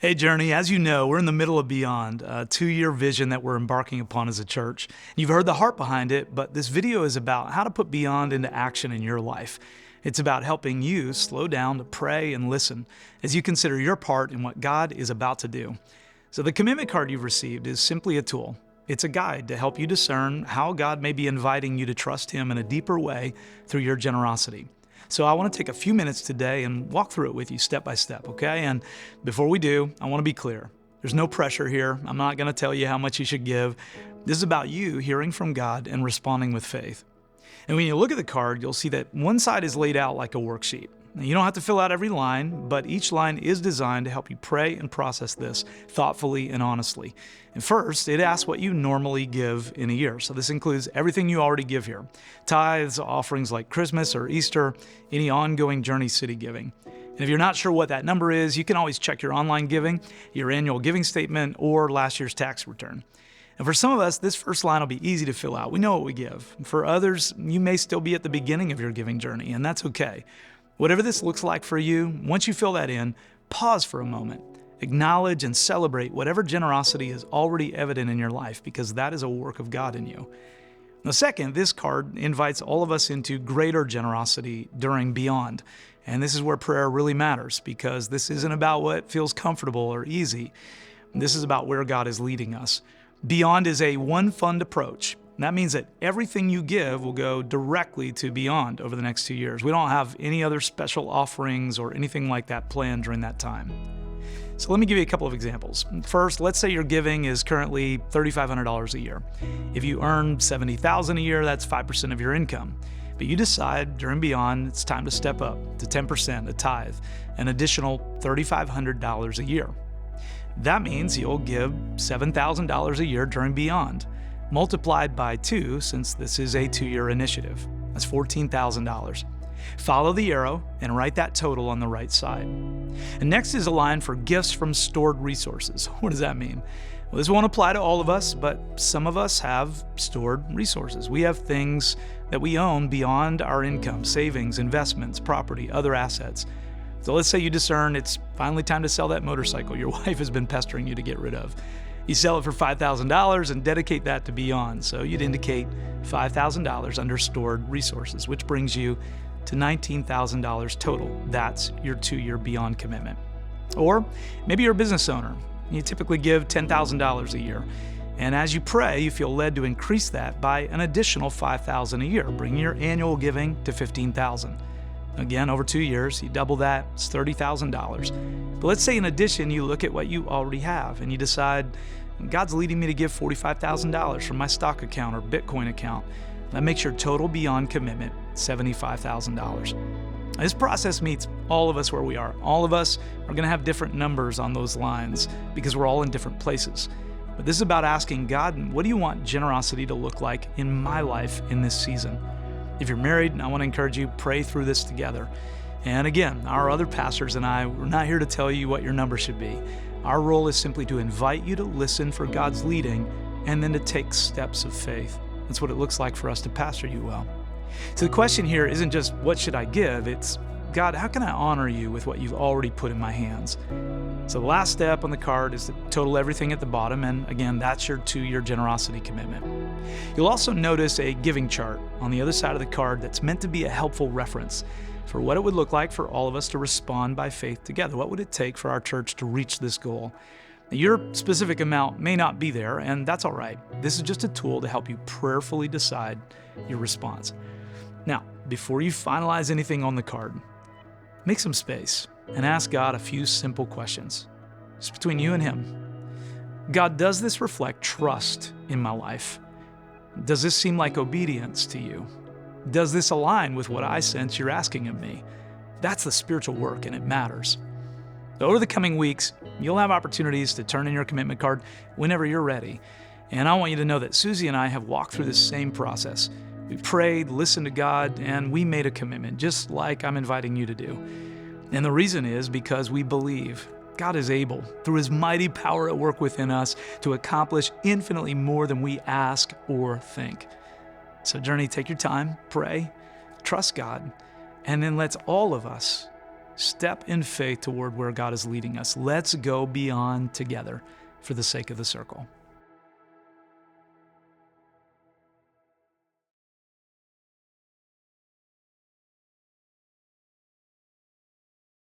Hey, Journey, as you know, we're in the middle of Beyond, a 2-year vision that we're embarking upon as a church. You've heard the heart behind it, but this video is about how to put Beyond into action in your life. It's about helping you slow down to pray and listen as you consider your part in what God is about to do. So the commitment card you've received is simply a tool. It's a guide to help you discern how God may be inviting you to trust Him in a deeper way through your generosity. So I want to take a few minutes today and walk through it with you step by step, okay? And before we do, I want to be clear. There's no pressure here. I'm not going to tell you how much you should give. This is about you hearing from God and responding with faith. And when you look at the card, you'll see that one side is laid out like a worksheet. Now, you don't have to fill out every line, but each line is designed to help you pray and process this thoughtfully and honestly. And first, it asks what you normally give in a year. So this includes everything you already give here. Tithes, offerings like Christmas or Easter, any ongoing Journey City giving. And if you're not sure what that number is, you can always check your online giving, your annual giving statement, or last year's tax return. And for some of us, this first line will be easy to fill out. We know what we give. For others, you may still be at the beginning of your giving journey, and that's okay. Whatever this looks like for you, once you fill that in, pause for a moment. Acknowledge and celebrate whatever generosity is already evident in your life, because that is a work of God in you. Now, second, this card invites all of us into greater generosity during Beyond. And this is where prayer really matters, because this isn't about what feels comfortable or easy. This is about where God is leading us. Beyond is a one-fund approach. And that means that everything you give will go directly to Beyond over the next 2 years. We don't have any other special offerings or anything like that planned during that time. So let me give you a couple of examples. First, let's say your giving is currently $3,500 a year. If you earn $70,000 a year, that's 5% of your income. But you decide during Beyond it's time to step up to 10%, a tithe, an additional $3,500 a year. That means you'll give $7,000 a year during Beyond, multiplied by 2 since this is a 2-year initiative. That's $14,000. Follow the arrow and write that total on the right side. And next is a line for gifts from stored resources. What does that mean? Well, this won't apply to all of us, but some of us have stored resources. We have things that we own beyond our income, savings, investments, property, other assets. So let's say you discern it's finally time to sell that motorcycle your wife has been pestering you to get rid of. You sell it for $5,000 and dedicate that to Beyond. So you'd indicate $5,000 under stored resources, which brings you to $19,000 total. That's your 2-year Beyond commitment. Or maybe you're a business owner. You typically give $10,000 a year. And as you pray, you feel led to increase that by an additional $5,000 a year, bringing your annual giving to $15,000. Again, over 2 years, you double that, it's $30,000. But let's say in addition, you look at what you already have and you decide, God's leading me to give $45,000 from my stock account or Bitcoin account. That makes your total Beyond commitment $75,000. This process meets all of us where we are. All of us are going to have different numbers on those lines because we're all in different places. But this is about asking God, what do you want generosity to look like in my life in this season? If you're married, I want to encourage you, pray through this together. And again, our other pastors and I, we're not here to tell you what your number should be. Our role is simply to invite you to listen for God's leading and then to take steps of faith. That's what it looks like for us to pastor you well. So the question here isn't just, what should I give? It's, God, how can I honor you with what you've already put in my hands? So the last step on the card is to total everything at the bottom, and again, that's your 2-year generosity commitment. You'll also notice a giving chart on the other side of the card that's meant to be a helpful reference for what it would look like for all of us to respond by faith together. What would it take for our church to reach this goal? Now, your specific amount may not be there, and that's all right. This is just a tool to help you prayerfully decide your response. Now, before you finalize anything on the card, make some space and ask God a few simple questions. It's between you and Him. God, does this reflect trust in my life? Does this seem like obedience to you? Does this align with what I sense you're asking of me? That's the spiritual work, and it matters. So over the coming weeks, you'll have opportunities to turn in your commitment card whenever you're ready. And I want you to know that Susie and I have walked through this same process. We prayed, listened to God, and we made a commitment, just like I'm inviting you to do. And the reason is because we believe God is able, through His mighty power at work within us, to accomplish infinitely more than we ask or think. So Journey, take your time, pray, trust God, and then let's all of us step in faith toward where God is leading us. Let's go beyond together for the sake of the circle.